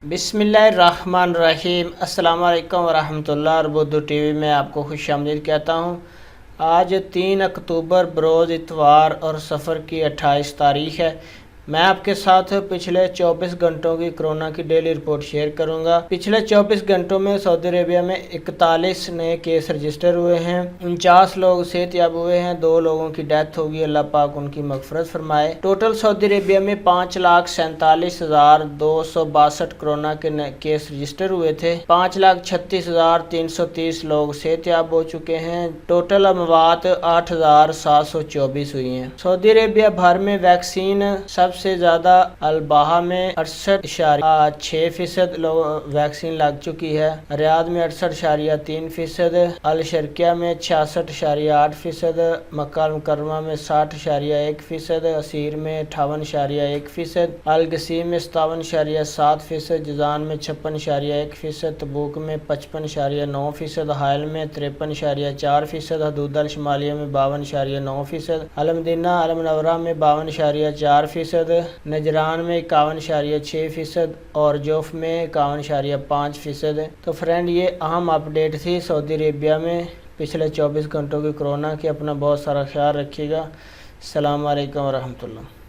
बिस्मिल्लाहिर्रहमानिर्रहीम। अस्सलाम वालेकुम वरहमतुल्लाह और बुद्धू टीवी में आपको खुश आमदीद कहता हूँ। आज 3 अक्टूबर बरोज़ इतवार और सफ़र की 28 तारीख़ है। मैं आपके साथ पिछले 24 घंटों की कोरोना की डेली रिपोर्ट शेयर करूंगा। पिछले 24 घंटों में सऊदी अरेबिया में 41 नए केस रजिस्टर हुए हैं, 49 लोग सेहतयाब हुए हैं, 2 लोगों की डेथ होगी, अल्लाह पाक उनकी मगफरत फरमाए। टोटल सऊदी अरेबिया में 5,47,262 कोरोना के केस रजिस्टर हुए थे। 5,36,330 लोग सेहतयाब हो चुके हैं। टोटल अमवात 8,724 हुई हैं। सऊदी अरेबिया भर में वैक्सीन सबसे ज़्यादा अलबाहा में 68.6% लोग वैक्सीन लग चुकी है। रियाद में 68.3%, अल शर्किया में 66.8%, मक्का अल मुकर्रमा में 60.1%, असीर में 58.1%, अल गसीम में 57.7%, जजान में 56.1%, तबूक में 55.9%, हायल में 53.4%, हदूद अल शमालिया में 52.9%, अल मदीना अल मुनव्वरा में 52.4%, नजरान में 51.6% और जोफ में 51.5%। तो फ्रेंड, ये अहम अपडेट थी सऊदी अरेबिया में पिछले 24 घंटों की कोरोना की। अपना बहुत सारा ख्याल रखिएगा। अस्सलाम वालेकुम वरहमतुल्लाह।